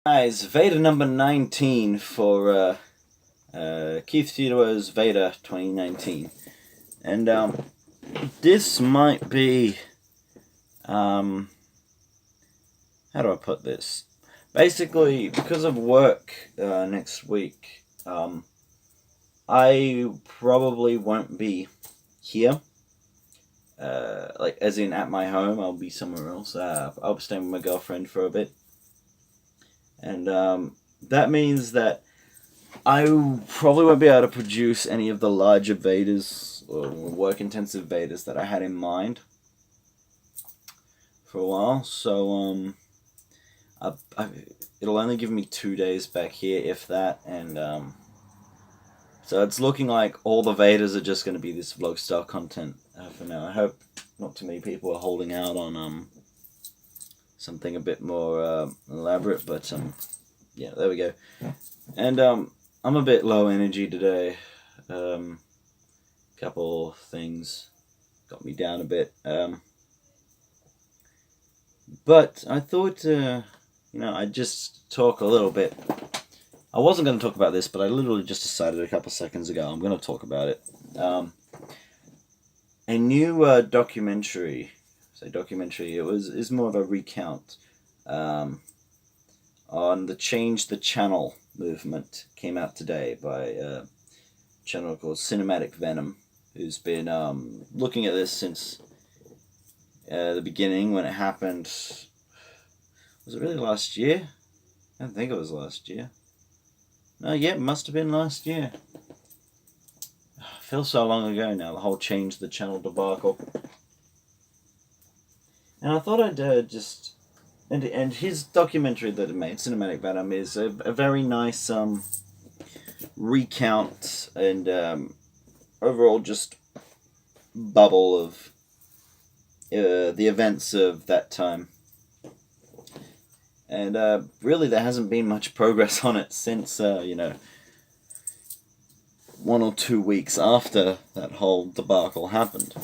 Guys, Veda number 19 for Keith Theodore's Veda 2019. And this might be, how do I put this? Basically, because of work next week, I probably won't be here. Like, as in at my home, I'll be somewhere else. I'll be staying with my girlfriend for a bit. And that means that I probably won't be able to produce any of the larger Vedas or work-intensive Vedas that I had in mind for a while. So it'll only give me 2 days back here, if that. And so it's looking like all the Vedas are just going to be this vlog-style content for now. I hope not too many people are holding out on something a bit more elaborate, but yeah, there we go. And I'm a bit low energy today. Couple things got me down a bit. But I thought, I'd just talk a little bit. I wasn't going to talk about this, but I literally just decided a couple seconds ago I'm going to talk about it. A new documentary. Is more of a recount on the Change the Channel movement. Came out today by a channel called Cinematic Venom, who's been looking at this since the beginning when it happened. Was it really last year? I don't think it was last year. No, yeah, it must have been last year. It feels so long ago now, the whole Change the Channel debacle. And I thought I'd just... And his documentary that it made, Cinematic Venom, is a very nice recount and overall just bubble of the events of that time. And really there hasn't been much progress on it since, 1 or 2 weeks after that whole debacle happened.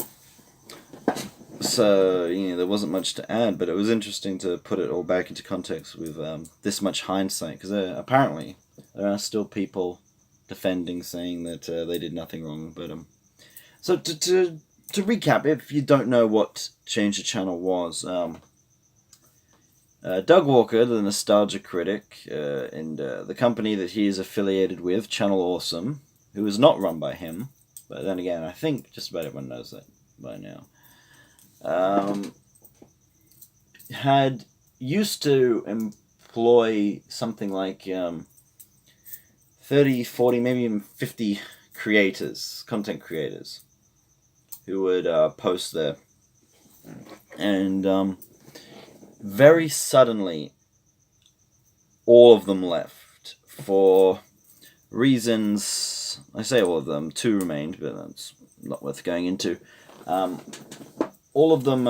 So, there wasn't much to add, but it was interesting to put it all back into context with this much hindsight, because apparently there are still people defending, saying that they did nothing wrong. But so to recap, if you don't know what Change the Channel was, Doug Walker, the nostalgia critic, and the company that he is affiliated with, Channel Awesome, who is not run by him, but then again, I think just about everyone knows that by now, had used to employ something like 30, 40, maybe even 50 content creators, who would post there. And very suddenly, all of them left for reasons. I say all of them, 2 remained, but that's not worth going into. All of them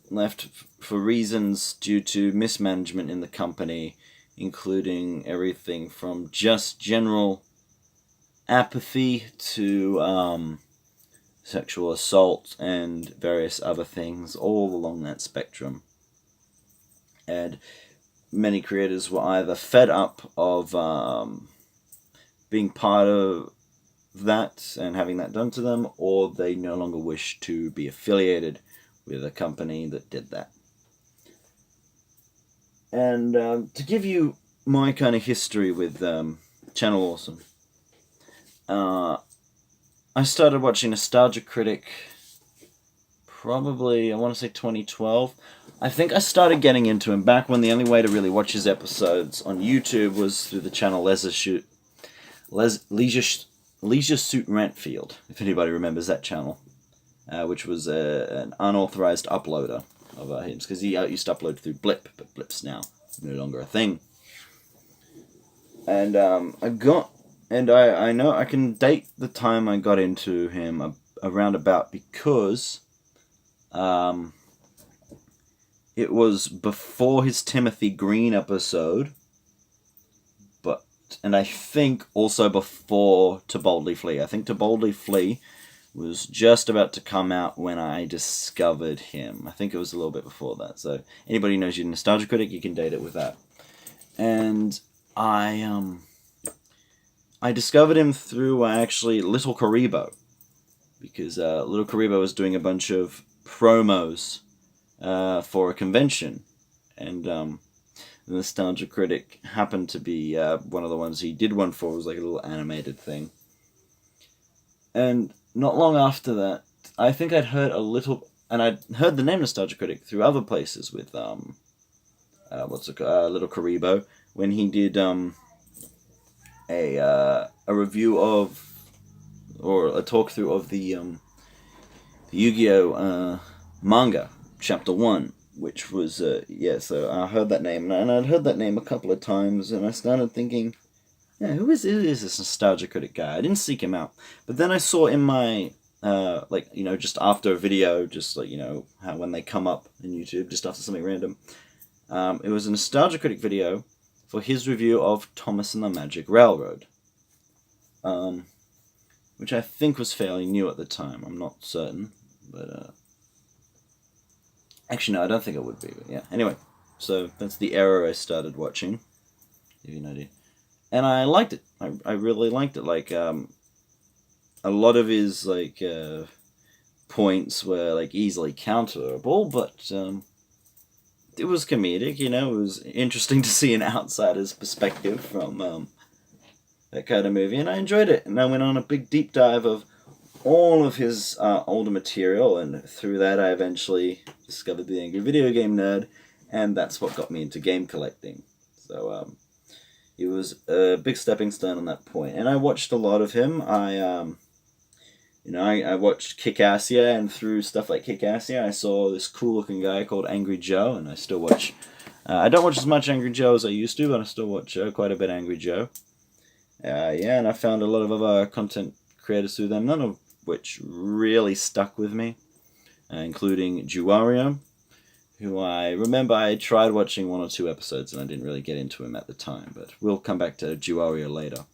left for reasons due to mismanagement in the company, including everything from just general apathy to sexual assault and various other things, all along that spectrum. And many creators were either fed up of being part of that and having that done to them, or they no longer wish to be affiliated with a company that did that. And to give you my kind of history with Channel Awesome, I started watching Nostalgia Critic probably, I want to say 2012. I think I started getting into him back when the only way to really watch his episodes on YouTube was through the channel Leisure Suit Rantfield, if anybody remembers that channel, which was an unauthorized uploader of his, because he used to upload through Blip, but Blip's now no longer a thing. And I know I can date the time I got into him around about, because it was before his Timothy Green episode, and I think also before To Boldly Flee. I think To Boldly Flee was just about to come out when I discovered him. I think it was a little bit before that. So anybody who knows your Nostalgia Critic, you can date it with that. and I discovered him through actually Little Karibo, because Little Karibo was doing a bunch of promos for a convention, and the Nostalgia Critic happened to be one of the ones he did one for. It was like a little animated thing. And not long after that, I think I'd heard a little, and I'd heard the name Nostalgia Critic through other places with Little Karibo, when he did a review of, or a talk through of the Yu-Gi-Oh manga chapter 1, which was so I heard that name, and I'd heard that name a couple of times, and I started thinking, yeah, who is this Nostalgia Critic guy? I didn't seek him out, but then I saw in my just after a video, just like, how when they come up in YouTube, just after something random, it was a Nostalgia Critic video for his review of Thomas and the Magic Railroad, which I think was fairly new at the time. I'm not certain, but actually no, I don't think it would be. But yeah, anyway, so that's the era I started watching. Give you an idea, and I liked it. I really liked it. Like a lot of his points were like easily counterable, but it was comedic, it was interesting to see an outsider's perspective from that kind of movie, and I enjoyed it. And I went on a big deep dive of all of his older material, and through that I eventually discovered the Angry Video Game Nerd, and that's what got me into game collecting. So it was a big stepping stone on that point, and I watched a lot of him. I watched Kick-Assia, and through stuff like Kick-Assia, I saw this cool-looking guy called Angry Joe, and I still watch. I don't watch as much Angry Joe as I used to, but I still watch quite a bit Angry Joe. And I found a lot of other content creators through them, none of which really stuck with me, including Juwario, who I remember I tried watching 1 or 2 episodes, and I didn't really get into him at the time, but we'll come back to Juwario later.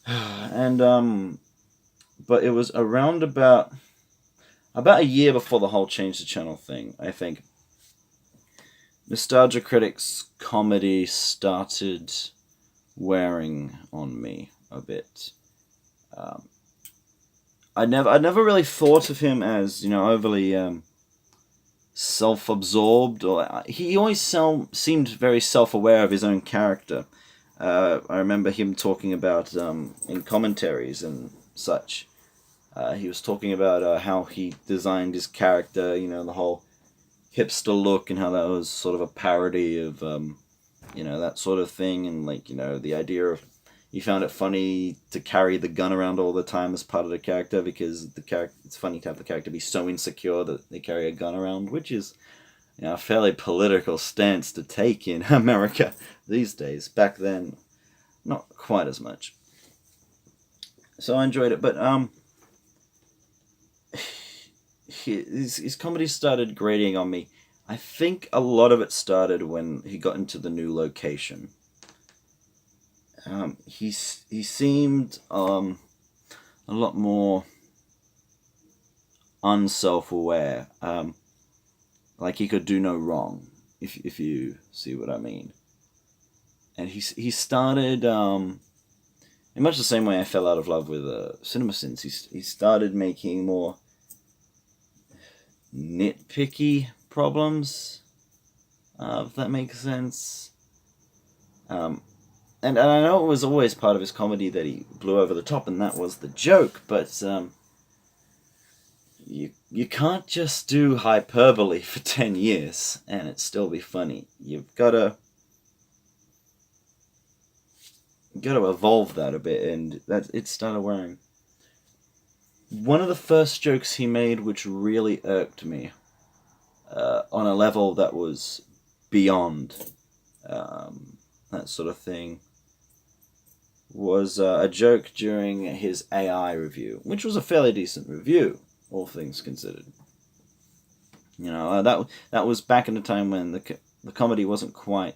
And, but it was around about a year before the whole change the channel thing, I think. Nostalgia Critic's comedy started wearing on me a bit. I'd never really thought of him as, overly self-absorbed, or he always seemed very self-aware of his own character. I remember him talking about in commentaries and such. He was talking about how he designed his character, the whole hipster look, and how that was sort of a parody of, that sort of thing, and the idea of he found it funny to carry the gun around all the time as part of the character, because it's funny to have the character be so insecure that they carry a gun around, which is a fairly political stance to take in America these days. Back then, not quite as much. So I enjoyed it, but his comedy started grating on me. I think a lot of it started when he got into the new location. He seemed a lot more unself-aware, like he could do no wrong, if you see what I mean. And he started in much the same way I fell out of love with CinemaSins. He started making more nitpicky problems, if that makes sense. And I know it was always part of his comedy that he blew over the top, and that was the joke, but you can't just do hyperbole for 10 years and it still be funny. You've got to evolve that a bit, and that it started wearing. One of the first jokes he made, which really irked me, on a level that was beyond that sort of thing, was a joke during his AI review, which was a fairly decent review, all things considered. That was back in the time when the comedy wasn't quite,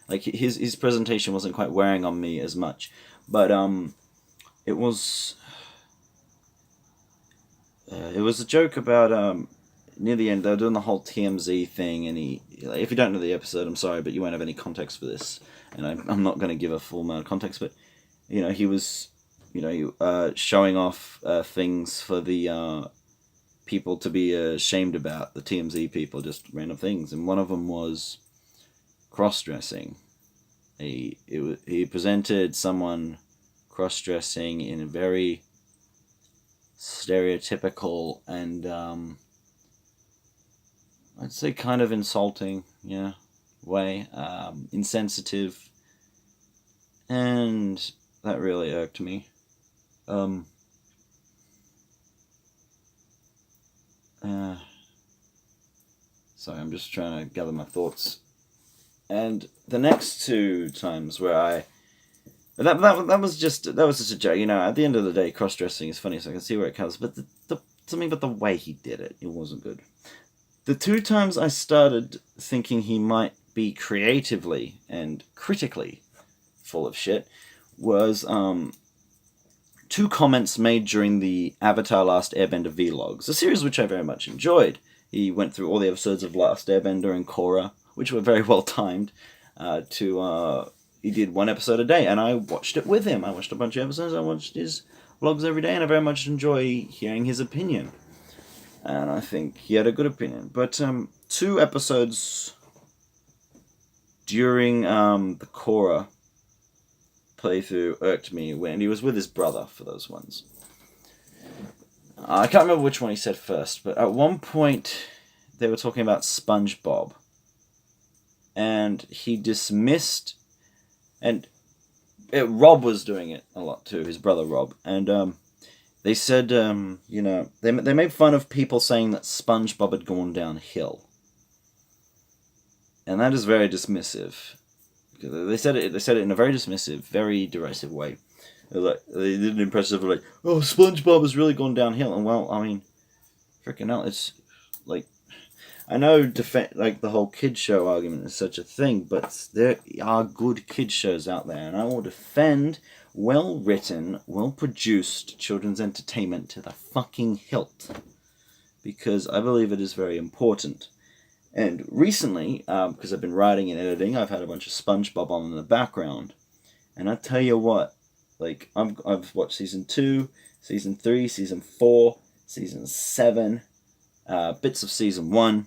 like his presentation wasn't quite wearing on me as much, but it was a joke about near the end, they were doing the whole TMZ thing, and if you don't know the episode, I'm sorry, but you won't have any context for this, and I'm not going to give a full amount of context, but, he was, showing off things for the people to be ashamed about, the TMZ people, just random things, and one of them was cross-dressing. He presented someone cross-dressing in a very stereotypical and I'd say kind of insulting way, insensitive, and that really irked me. Sorry, I'm just trying to gather my thoughts. And the next two times where that was just a joke. At the end of the day, cross-dressing is funny, so I can see where it comes. But the way he did it, it wasn't good. The two times I started thinking he might be creatively and critically full of shit was two comments made during the Avatar Last Airbender vlogs, a series which I very much enjoyed. He went through all the episodes of Last Airbender and Korra, which were very well timed. He did one episode a day, and I watched it with him. I watched a bunch of episodes. I watched his vlogs every day, and I very much enjoy hearing his opinion. And I think he had a good opinion. But two episodes during the Korra playthrough irked me when he was with his brother for those ones. I can't remember which one he said first, but at one point they were talking about SpongeBob. And he dismissed, and Rob was doing it a lot too, his brother Rob. And they said, they made fun of people saying that SpongeBob had gone downhill. And that is very dismissive. They said it in a very dismissive, very derisive way. They did an impression of like, oh, SpongeBob has really gone downhill. And well, I mean, freaking hell, it's like, I know the whole kids show argument is such a thing, but there are good kids shows out there, and I will defend well-written, well-produced children's entertainment to the fucking hilt, because I believe it is very important. And recently, because I've been writing and editing, I've had a bunch of SpongeBob on in the background, and I tell you what, like, I've watched season 2, season 3, season 4, season 7, bits of season 1.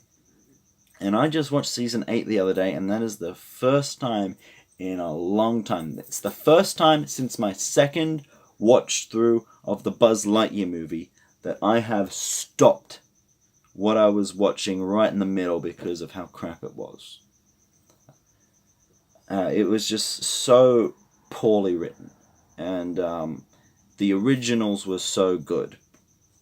And I just watched season 8 the other day, and that is the first time in a long time. It's the first time since my second watch through of the Buzz Lightyear movie that I have stopped what I was watching right in the middle because of how crap it was. It was just so poorly written, and the originals were so good.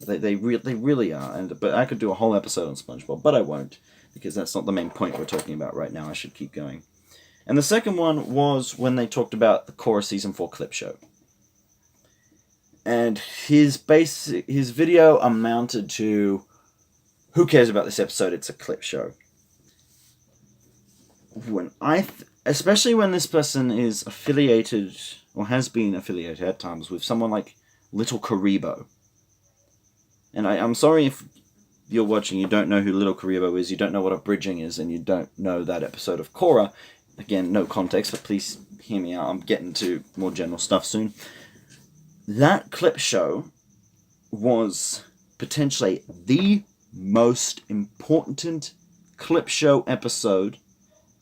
They really are. But I could do a whole episode on SpongeBob, but I won't, because that's not the main point we're talking about right now. I should keep going. And the second one was when they talked about the Korra Season 4 clip show. And his video amounted to, who cares about this episode, it's a clip show. Especially when this person is affiliated, or has been affiliated at times, with someone like Little Karibo. And I'm sorry if you're watching, you don't know who Little Karibo is, you don't know what a bridging is, and you don't know that episode of Korra. Again, no context, but please hear me out. I'm getting to more general stuff soon. That clip show was potentially the most important clip show episode,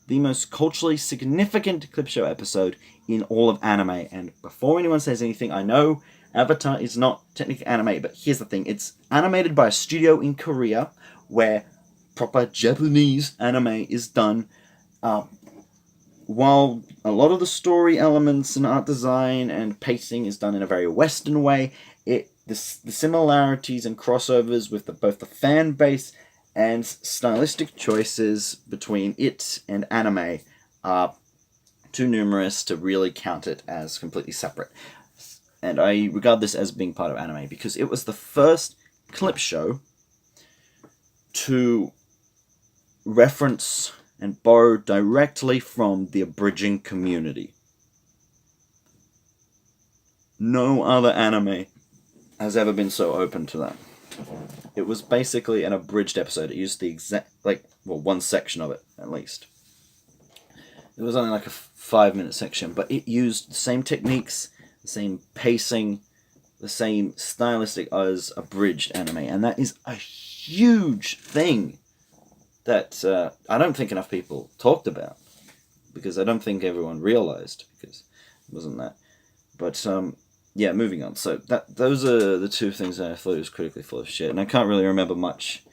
the most culturally significant clip show episode in all of anime. And before anyone says anything, I know Avatar is not technically anime, but here's the thing. It's animated by a studio in Korea where proper Japanese anime is done. While a lot of the story elements and art design and pacing is done in a very Western way, the similarities and crossovers with both the fan base and stylistic choices between it and anime are too numerous to really count it as completely separate. And I regard this as being part of anime because it was the first clip show to reference and borrow directly from the abridging community. No other anime has ever been so open to that. It was basically an abridged episode. It used the exact, one section of it, at least. It was only like a 5-minute section, but it used the same techniques, the same pacing, the same stylistic as abridged anime, and that is a huge thing that I don't think enough people talked about, because I don't think everyone realized, because it wasn't that. But yeah, moving on. So those are the two things that I thought was critically full of shit, and I can't really remember much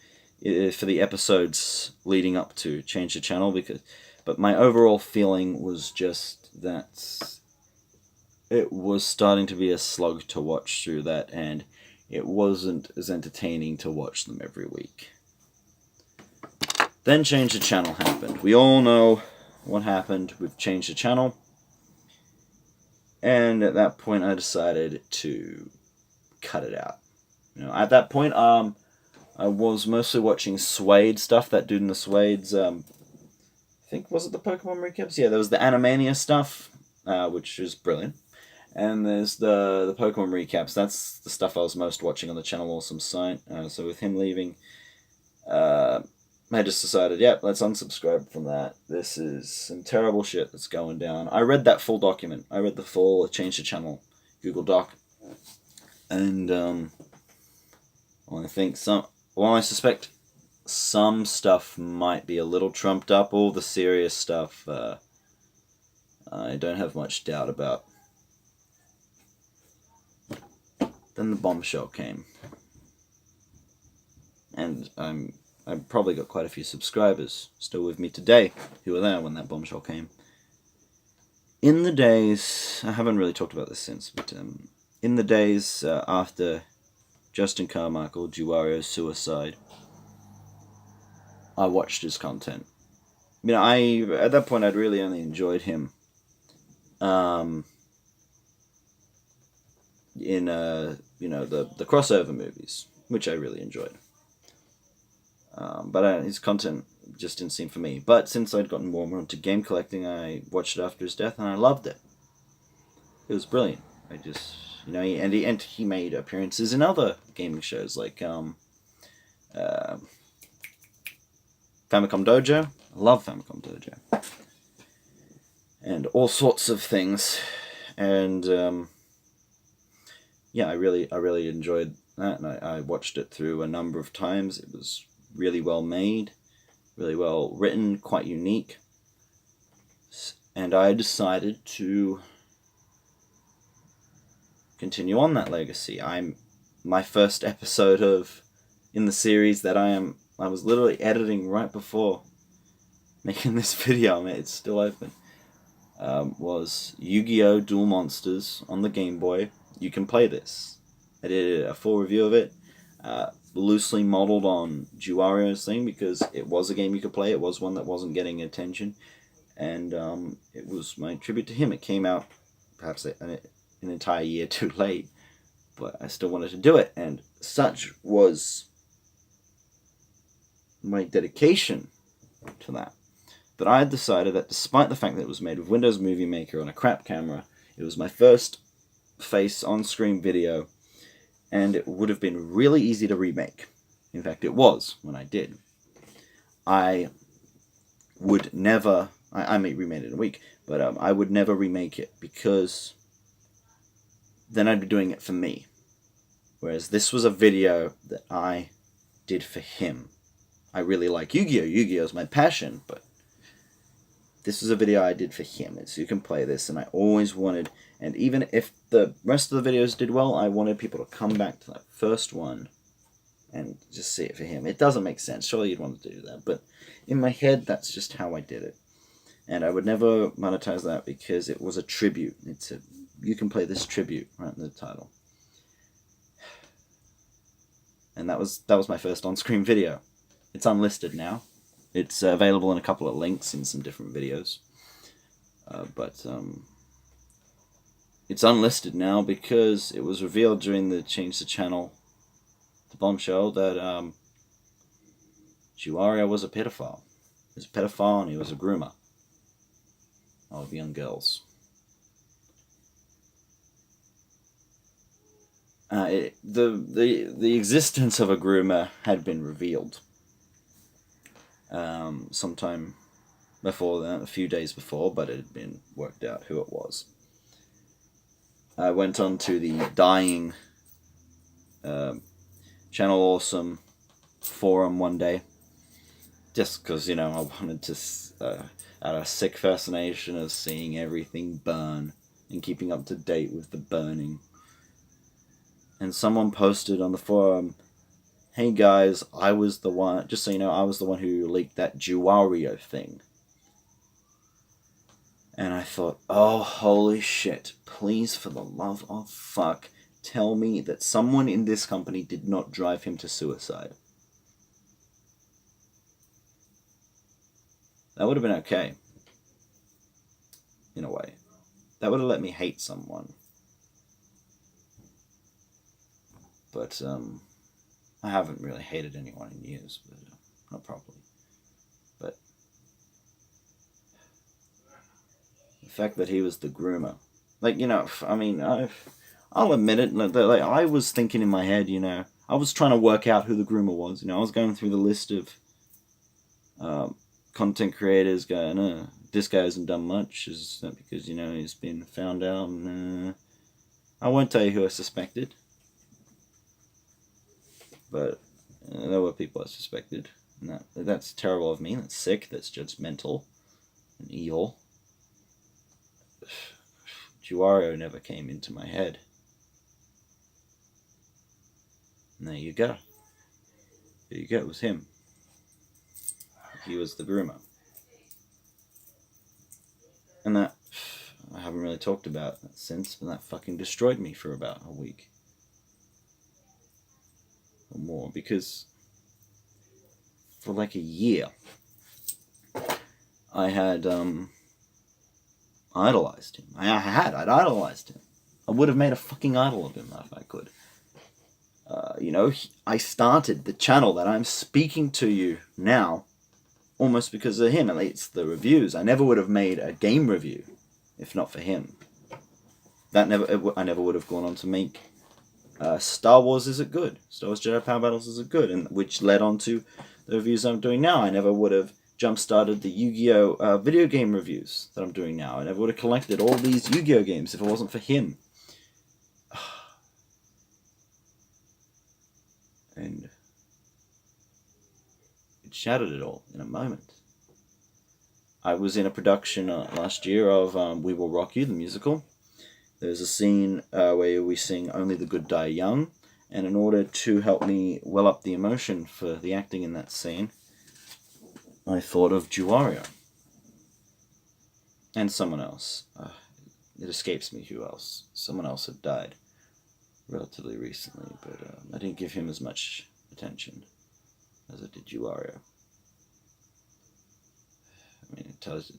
for the episodes leading up to Change the Channel, but my overall feeling was just that it was starting to be a slog to watch through that, and it wasn't as entertaining to watch them every week. Then Change the Channel happened. We all know what happened with Change the Channel. And at that point, I decided to cut it out. At that point, I was mostly watching Suede stuff. That dude in the Suedes, I think, was it the Pokemon recaps? Yeah, there was the Animania stuff, which is brilliant. And there's the Pokemon recaps. That's the stuff I was most watching on the Channel Awesome site. So with him leaving, I just decided, let's unsubscribe from that. This is some terrible shit that's going down. I read that full document. I read the full Change the Channel Google Doc. And, I suspect some stuff might be a little trumped up. All the serious stuff, I don't have much doubt about. Then the bombshell came. And I've probably got quite a few subscribers still with me today who were there when that bombshell came. In the days, I haven't really talked about this since, but in the days after Justin Carmichael, Juwario's suicide, I watched his content. At that point, I'd really only enjoyed him in the crossover movies, which I really enjoyed. But his content just didn't seem for me. But since I'd gotten more and more into game collecting, I watched it after his death, and I loved it. It was brilliant. I just, he made appearances in other gaming shows, like Famicom Dojo. I love Famicom Dojo. And all sorts of things. And, I really enjoyed that, and I watched it through a number of times. It was really well made, really well written, quite unique. And I decided to continue on that legacy. My first episode in the series that I was literally editing right before making this video, it's still open, was Yu-Gi-Oh! Duel Monsters on the Game Boy. You can play this. I did a full review of it. Loosely modeled on Juwario's thing, because it was a game you could play. It was one that wasn't getting attention, and it was my tribute to him. It came out perhaps an entire year too late, but I still wanted to do it, and such was my dedication to that I had decided that despite the fact that it was made with Windows Movie Maker on a crap camera, it was my first face on-screen video, and it would have been really easy to remake. In fact, it was when I did. I would never... I remade it in a week, but I would never remake it, because then I'd be doing it for me. Whereas this was a video that I did for him. I really like Yu-Gi-Oh! Yu-Gi-Oh! Is my passion, but this is a video I did for him. So you can play this, and I always wanted... And even if the rest of the videos did well, I wanted people to come back to that first one and just see it for him. It doesn't make sense. Surely you'd want to do that. But in my head, that's just how I did it. And I would never monetize that, because it was a tribute. You can play this tribute right in the title. And that was my first on-screen video. It's unlisted now. It's available in a couple of links in some different videos. It's unlisted now because it was revealed during the Change the Channel, the bombshell, that Juwario was a pedophile. He was a pedophile, and he was a groomer of young girls. The existence of a groomer had been revealed sometime before that, a few days before, but it had been worked out who it was. I went on to the dying Channel Awesome forum one day, just because, I wanted to, out of sick fascination of seeing everything burn and keeping up to date with the burning. And someone posted on the forum, "Hey guys, I was the one, just so you know, I was the one who leaked that Juario thing." And I thought, oh, holy shit, please, for the love of fuck, tell me that someone in this company did not drive him to suicide. That would have been okay. In a way. That would have let me hate someone. But, I haven't really hated anyone in years, but not properly. But the fact that he was the groomer, I'll admit it. Like, I was thinking in my head, I was trying to work out who the groomer was. I was going through the list of content creators, going, this guy hasn't done much. Is that because he's been found out? I won't tell you who I suspected. But there were people I suspected. And that's terrible of me. That's sick. That's judgmental and evil. Juario never came into my head. And there you go. There you go. It was him. He was the groomer. And that, I haven't really talked about that since, but that fucking destroyed me for about a week. Or more, because for like a year I had idolized him. I'd idolized him. I would have made a fucking idol of him if I could. I started the channel that I'm speaking to you now almost because of him. At least the reviews. I never would have made a game review if not for him. I never would have gone on to make Star Wars Is It Good? Star Wars Jedi Power Battles Is It Good? And which led on to the reviews I'm doing now. I never would have jump-started the Yu-Gi-Oh! Video game reviews that I'm doing now. I never would have collected all these Yu-Gi-Oh! Games if it wasn't for him. And it shattered it all in a moment. I was in a production last year of We Will Rock You, the musical. There's a scene where we sing Only the Good Die Young, and in order to help me well up the emotion for the acting in that scene, I thought of Juario. And someone else. It escapes me who else. Someone else had died relatively recently, but I didn't give him as much attention as I did Juario. It tells you,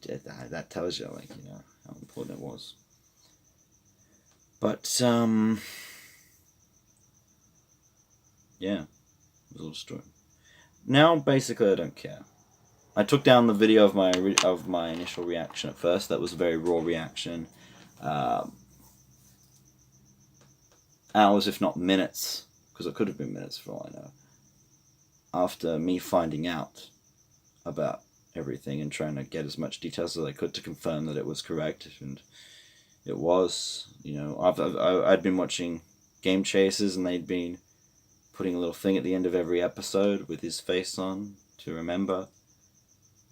that tells you, how important it was. But, yeah, it was all destroyed. Now, basically, I don't care. I took down the video of my initial reaction at first. That was a very raw reaction. Hours, if not minutes, because it could have been minutes for all I know, after me finding out about everything and trying to get as much details as I could to confirm that it was correct, and it was. I'd been watching Game Chasers, and they'd been putting a little thing at the end of every episode with his face on to remember.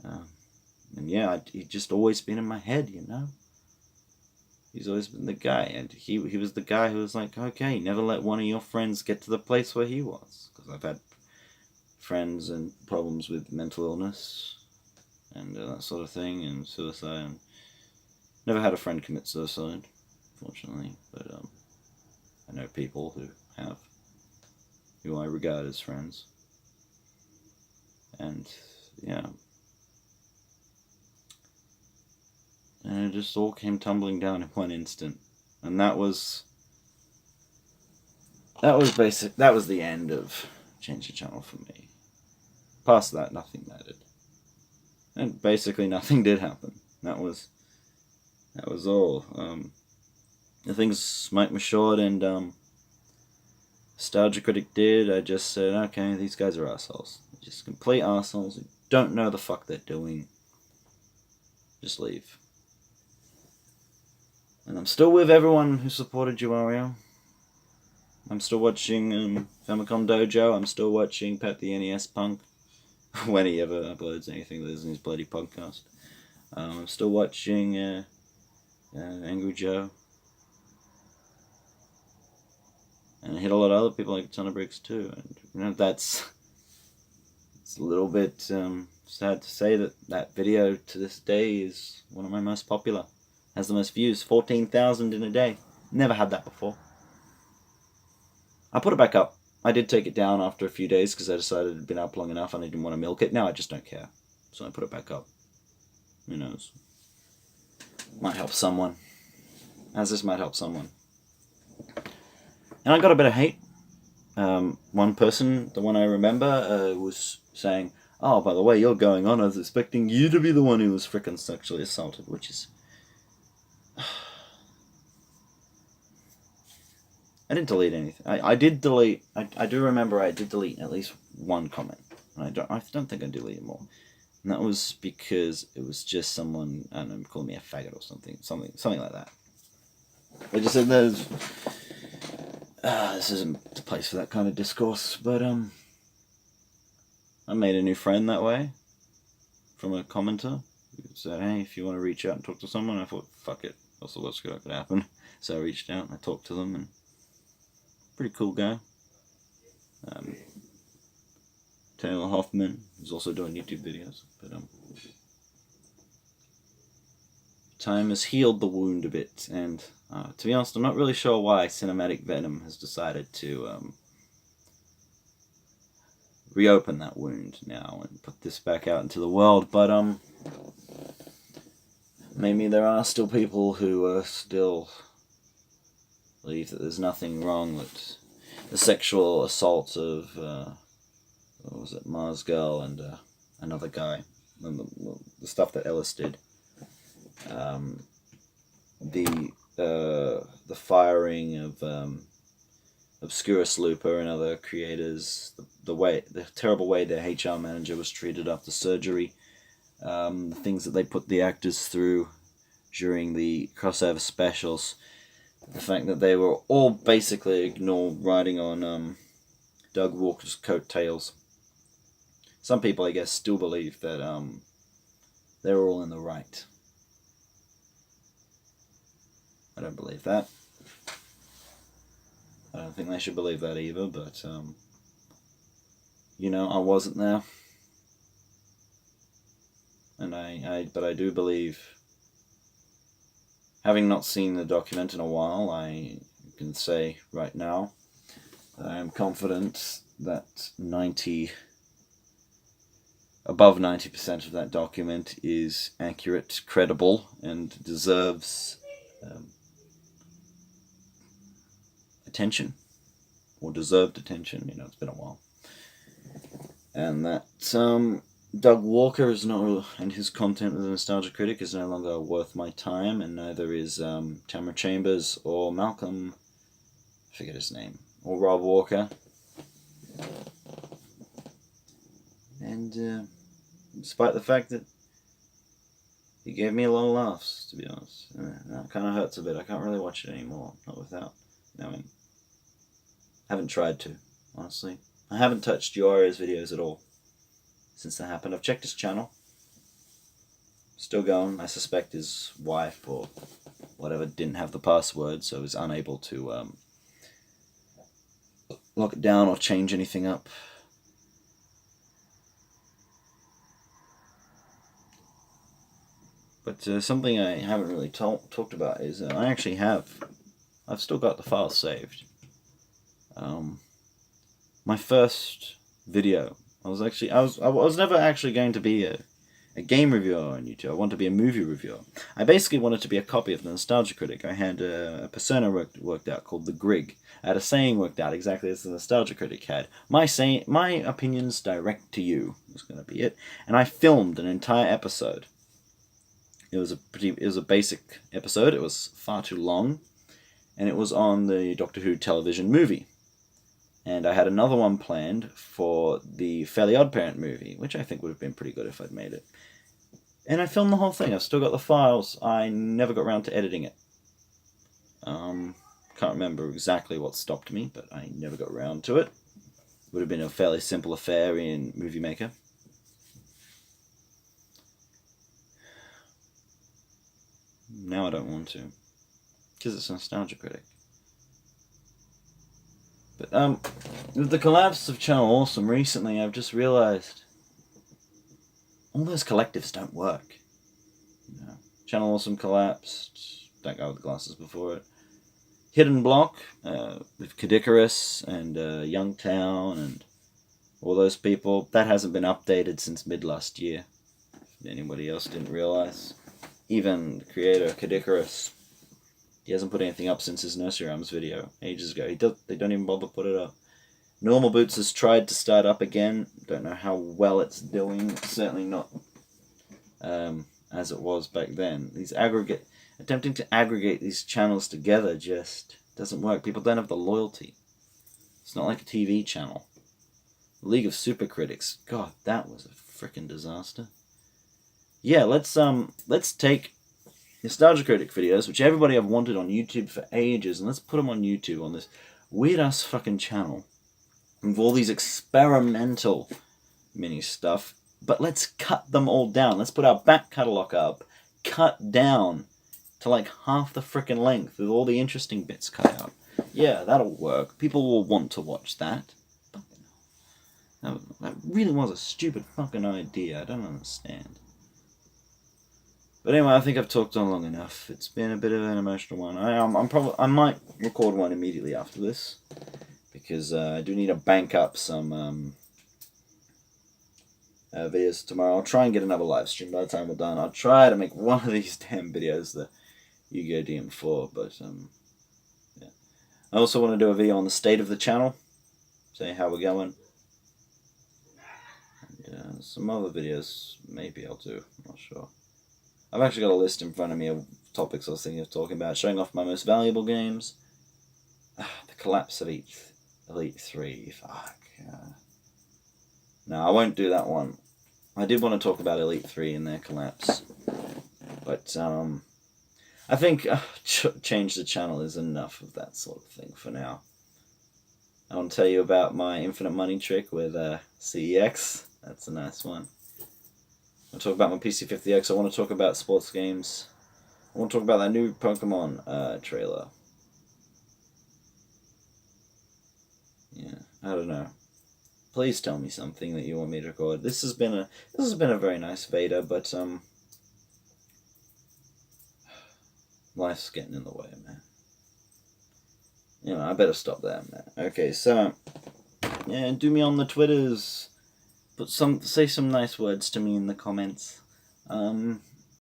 And yeah, he'd just always been in my head, He's always been the guy, and he was the guy who was like, okay, never let one of your friends get to the place where he was. Because I've had friends and problems with mental illness and that sort of thing, and suicide. And never had a friend commit suicide, fortunately, but I know people who have, who I regard as friends. And yeah. And it just all came tumbling down in one instant. And that was the end of Change the Channel for me. Past that, nothing mattered. And basically nothing did happen. That was all. The things Mike was short, and Nostalgia Critic did, I just said, okay, these guys are assholes. They're just complete assholes who don't know the fuck they're doing. Just leave. And I'm still with everyone who supported you, Ario. I'm still watching Famicom Dojo. I'm still watching Pat the NES Punk when he ever uploads anything that isn't his bloody podcast. I'm still watching Angry Joe. And I hit a lot of other people like Ton of Bricks too. And it's a little bit sad to say that video to this day is one of my most popular. Has the most views, 14,000 in a day. Never had that before. I put it back up. I did take it down after a few days because I decided it had been up long enough and I didn't want to milk it. Now I just don't care. So I put it back up. Who knows? Might help someone. As this might help someone. And I got a bit of hate. One person, the one I remember, was saying, oh, by the way, you're going on. I was expecting you to be the one who was frickin' sexually assaulted, which is... I didn't delete anything. I did delete... I do remember I did delete at least one comment. And I don't think I deleted more. And that was because it was just someone, I don't know, calling me a faggot or something like that. I just said there's... this isn't the place for that kind of discourse, but I made a new friend that way from a commenter who said, hey, if you want to reach out and talk to someone, I thought, fuck it, what's the worst that could happen? So I reached out and I talked to them, and pretty cool guy. Taylor Hoffman is also doing YouTube videos, but time has healed the wound a bit, and to be honest, I'm not really sure why Cinematic Venom has decided to reopen that wound now and put this back out into the world, but maybe there are still people who still believe that there's nothing wrong with the sexual assault of, what was it, Mars Girl and another guy, and the stuff that Ellis did. The firing of Obscurus Looper and other creators, the terrible way their HR manager was treated after surgery, the things that they put the actors through during the crossover specials, the fact that they were all basically ignored, riding on Doug Walker's coattails. Some people, I guess, still believe that they were all in the right. I don't believe that. I don't think they should believe that either, but, you know, I wasn't there. And but I do believe, having not seen the document in a while, I can say right now that I am confident that above 90% of that document is accurate, credible, and deserves attention, or deserved attention. You know, it's been a while. And that Doug Walker is not, and his content as a nostalgia critic is no longer worth my time, and neither is Tamara Chambers or Malcolm, I forget his name, or Rob Walker. And despite the fact that he gave me a lot of laughs, to be honest, that kind of hurts a bit. I can't really watch it anymore, not without knowing. I haven't tried to, honestly. I haven't touched Yora's videos at all since that happened. I've checked his channel. Still going. I suspect his wife or whatever didn't have the password, so is unable to lock it down or change anything up. But something I haven't really talked about is I've still got the files saved. My first video, I was never actually going to be a game reviewer on YouTube. I wanted to be a movie reviewer. I basically wanted to be a copy of the Nostalgia Critic. I had a persona worked out called the Grig. I had a saying worked out exactly as the Nostalgia Critic had. My opinions direct to you was going to be it. And I filmed an entire episode. It was a basic episode. It was far too long, and it was on the Doctor Who television movie. And I had another one planned for the Fairly Odd Parent movie, which I think would have been pretty good if I'd made it. And I filmed the whole thing. I've still got the files. I never got around to editing it. Can't remember exactly what stopped me, but I never got around to it. Would have been a fairly simple affair in Movie Maker. Now I don't want to, because it's Nostalgia Critic. But with the collapse of Channel Awesome recently, I've just realised all those collectives don't work. You know, Channel Awesome collapsed. That guy with the glasses before it. Hidden Block with Kadikarus and Youngtown and all those people. That hasn't been updated since mid last year. If anybody else didn't realise. Even the creator, Kadikarus, he hasn't put anything up since his Nursery Rhymes video ages ago. They don't even bother to put it up. Normal Boots has tried to start up again. Don't know how well it's doing. Certainly not as it was back then. Attempting to aggregate these channels together just doesn't work. People don't have the loyalty. It's not like a TV channel. League of Super Critics. God, that was a frickin' disaster. Yeah, let's take Nostalgia Critic videos, which everybody have wanted on YouTube for ages, and let's put them on YouTube on this weird-ass fucking channel with all these experimental mini stuff, but let's cut them all down. Let's put our back catalogue up, cut down to like half the frickin' length with all the interesting bits cut out. Yeah, that'll work. People will want to watch that. That really was a stupid fucking idea. I don't understand. But anyway, I think I've talked on long enough. It's been a bit of an emotional one. I might record one immediately after this, because I do need to bank up some videos tomorrow. I'll try and get another live stream by the time we're done. I'll try to make one of these damn videos the Yu-Gi-Oh! DM4, but yeah. I also want to do a video on the state of the channel, saying how we're going. And, some other videos maybe I'll do. I'm not sure. I've actually got a list in front of me of topics I was thinking of talking about. Showing off my most valuable games. The collapse of Elite 3. Fuck. No, I won't do that one. I did want to talk about Elite 3 and their collapse. But, I think change the channel is enough of that sort of thing for now. I want to tell you about my infinite money trick with CEX. That's a nice one. I want to talk about my PC50X. I want to talk about sports games. I want to talk about that new Pokemon trailer. Yeah, I don't know. Please tell me something that you want me to record. This has been a very nice Veda, but life's getting in the way, man. You know, I better stop there, man. Okay, so yeah, do me on the Twitters. Say some nice words to me in the comments.